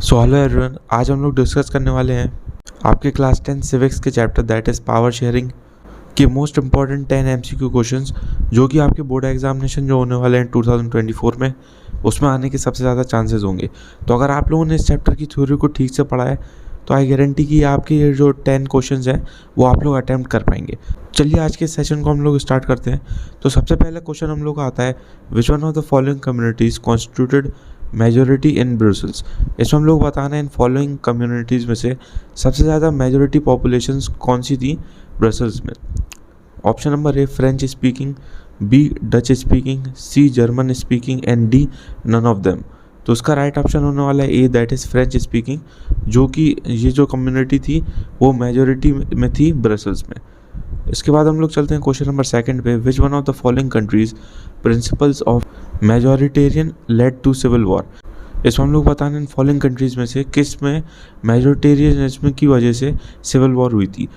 So hello everyone, आज हम लोग डिस्कस करने वाले हैं आपके क्लास 10 सिविक्स के chapter that is power sharing के मोस्ट इंपॉर्टेंट 10 एमसीक्यू क्वेश्चंस जो कि आपके बोर्ड एग्जामिनेशन जो होने वाले हैं 2024 में उसमें आने के सबसे ज़्यादा चांसेस होंगे। तो अगर आप लोगों ने इस चैप्टर की थ्योरी को ठीक से पढ़ा है तो आई गारंटी कि आपके ये जो 10 क्वेश्चंस हैं वो आप लोग अटैम्प्ट कर पाएंगे। चलिए आज के सेशन को हम लोग स्टार्ट करते हैं। तो सबसे पहला क्वेश्चन हम लोग का आता है, विच one of the following communities constituted majority in Brussels. इसमें हम लोग बताना है इन फॉलोइंग कम्युनिटीज़ में से सबसे ज़्यादा मेजोरिटी पॉपुलेशंस कौन सी थी ब्रसल्स में। Option number A French speaking, B Dutch speaking, C German speaking and D none of them. तो उसका राइट ऑप्शन होने वाला है A that is French speaking, जो कि ये जो कम्युनिटी थी वो मेजोरिटी में थी ब्रसल्स में। इसके बाद हम लोग चलते हैं क्वेश्चन नंबर सेकंड पे, which one of the following countries principles of majoritarian led to civil war. इसमें हम लोग बताने इन फॉलोइंग कंट्रीज में से किस में मेजोरिटेरियनिज्म की वजह से सिविल वॉर हुई थी।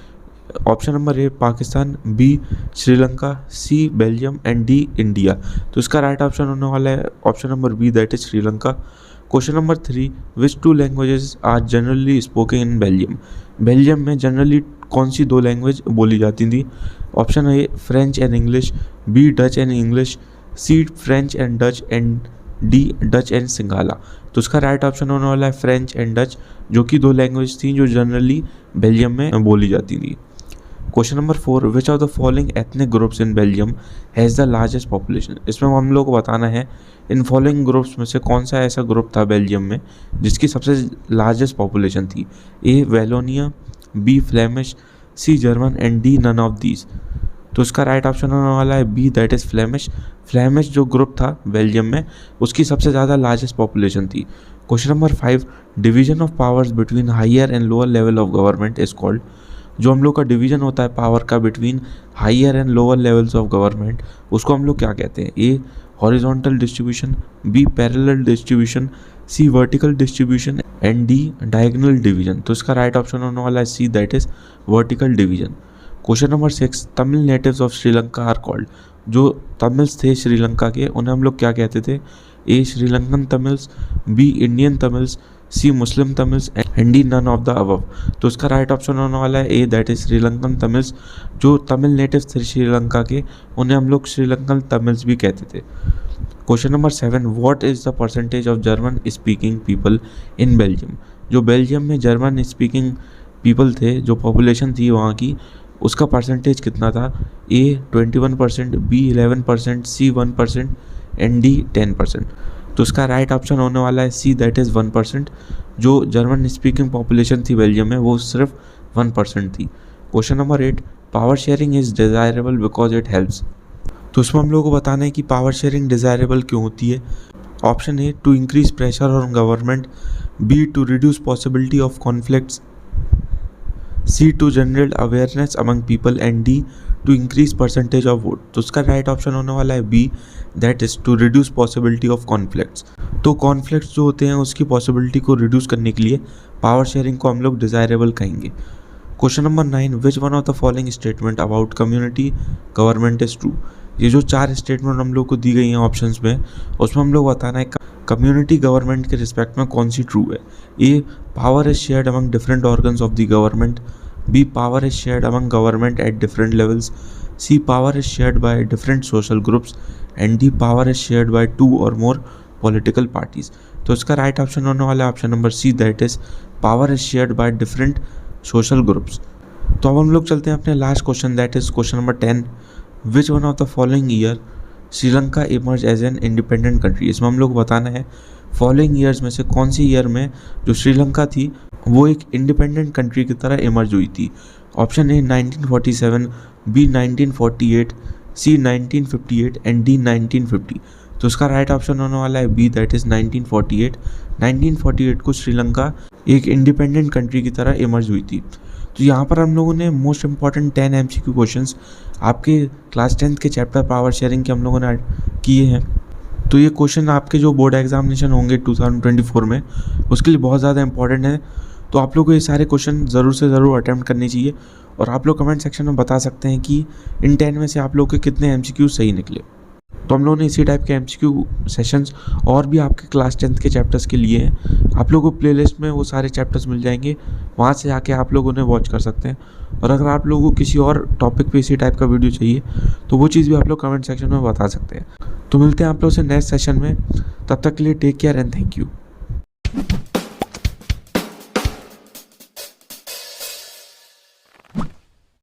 Option number A Pakistan, B Sri Lanka, C Belgium and D India. तो इसका राइट ऑप्शन होने वाला है option number B that is Sri Lanka. Question number 3, which two languages are generally spoken in Belgium. Belgium में जनरली कौन सी दो लैंग्वेज बोली जाती थी। Option A French and English, B Dutch and English, C French and Dutch and D Dutch and Sinhala. तो उसका right option होने वाला है फ्रेंच एंड डच, जो कि दो लैंग्वेज थी जो जनरली बेल्जियम में बोली जाती थी। Question number 4, which of the following ethnic groups in Belgium has the largest population. इसमें हम लोग को बताना है इन फॉलोइंग ग्रुप्स में से कौन सा ऐसा ग्रुप था बेल्जियम में जिसकी सबसे लार्जेस्ट पॉपुलेशन थी। A Wallonia, B Flemish, C German and D none of these. तो इसका राइट ऑप्शन होने वाला है B that is Flemish. Flemish जो ग्रुप था बेल्जियम में उसकी सबसे ज़्यादा लार्जेस्ट पॉपुलेशन थी। Question number 5, division of powers between higher and lower level of government is called. जो हम लोग का डिवीजन होता है पावर का between higher and lower levels of government उसको हम लोग क्या कहते हैं। A horizontal distribution, B parallel distribution, C vertical distribution and D diagonal division. तो इसका राइट ऑप्शन होने वाला है C that is vertical division. Question number 6, Tamil natives of Sri Lanka are called. जो तमिल्स थे श्रीलंका के उन्हें हम लोग क्या कहते थे। A Sri Lankan Tamils, B Indian Tamils, C Muslim Tamils and D none of the above. तो उसका राइट ऑप्शन होने वाला है A that is Sri Lankan Tamils. जो तमिल नेटिव्स थे श्रीलंका के उन्हें हम लोग श्रीलंकन तमिल्स भी कहते थे। Question number 7, what is the percentage of German speaking people in Belgium. जो बेल्जियम में जर्मन स्पीकिंग पीपल थे, जो पॉपुलेशन थी वहाँ की, उसका परसेंटेज कितना था। ए 21%, बी 11%, सी 1% एंड डी 10%। तो उसका राइट ऑप्शन होने वाला है सी दैट इज़ 1%। जो जर्मन स्पीकिंग पॉपुलेशन थी बेल्जियम में वो सिर्फ 1% थी। Question number 8, power sharing is desirable because it helps. तो उसमें हम लोगों को बताना है कि पावर शेयरिंग डिज़ायरेबल क्यों होती है। Option A to increase pressure on government, B to reduce possibility of conflicts, C to general awareness among people and D to increase percentage of vote. तो उसका राइट ऑप्शन होने वाला है B that is to reduce possibility of conflicts. तो conflicts जो होते हैं उसकी पॉसिबिलिटी को रिड्यूस करने के लिए पावर शेयरिंग को हम लोग डिज़ायरेबल कहेंगे। Question number 9, which one of the following statement about community government is true. ये जो 4 स्टेटमेंट हम लोग को दी गई हैं ऑप्शंस में उसमें हम लोग बताना है कम्युनिटी गवर्नमेंट के रिस्पेक्ट में कौन सी ट्रू है। A power is shared among different organs of the government, B power is shared among government at different levels, C power is shared by different social groups and D power is shared by 2 or more political parties. तो इसका right option होने वाला है option number C that is power is shared by different social groups. तो अब हम लोग चलते हैं अपने last question that is question number 10, which one of the following year Sri Lanka emerge as an independent country. इसमें हम लोग बताना है फॉलोइंग ईयर्स में से कौन सी ईयर में जो श्रीलंका थी वो एक इंडिपेंडेंट कंट्री की तरह इमर्ज हुई थी। Option A 1947, B 1948, C 1958 and D 1950। तो उसका राइट ऑप्शन होने वाला है बी दैट इज़ 1948। 1948 को श्रीलंका एक इंडिपेंडेंट कंट्री की तरह इमर्ज हुई थी। तो यहाँ पर हम लोगों ने मोस्ट इंपॉर्टेंट 10 MCQ क्वेश्चंस आपके क्लास 10th के चैप्टर पावर शेयरिंग के हम लोगों ने किए हैं। तो ये क्वेश्चन आपके जो बोर्ड एग्जामिनेशन होंगे 2024 में उसके लिए बहुत ज़्यादा इंपॉर्टेंट है। तो आप लोग को ये सारे क्वेश्चन ज़रूर से ज़रूर अटैम्प्ट करनी चाहिए और आप लोग कमेंट सेक्शन में बता सकते हैं कि इन 10 में से आप लोग के कितने MCQ सही निकले। तो हम लोगों ने इसी टाइप के MCQ सेशंस और भी आपके क्लास 10th के चैप्टर्स के लिए हैं। आप लोगों को प्लेलिस्ट में वो सारे चैप्टर्स मिल जाएंगे, वहाँ से आके आप लोग उन्हें वॉच कर सकते हैं। और अगर आप लोगों को किसी और टॉपिक पे इसी टाइप का वीडियो चाहिए तो वो चीज़ भी आप लोग कमेंट सेक्शन में बता सकते हैं। तो मिलते हैं आप लोगों से नेक्स्ट सेशन में, तब तक के लिए take care and thank you.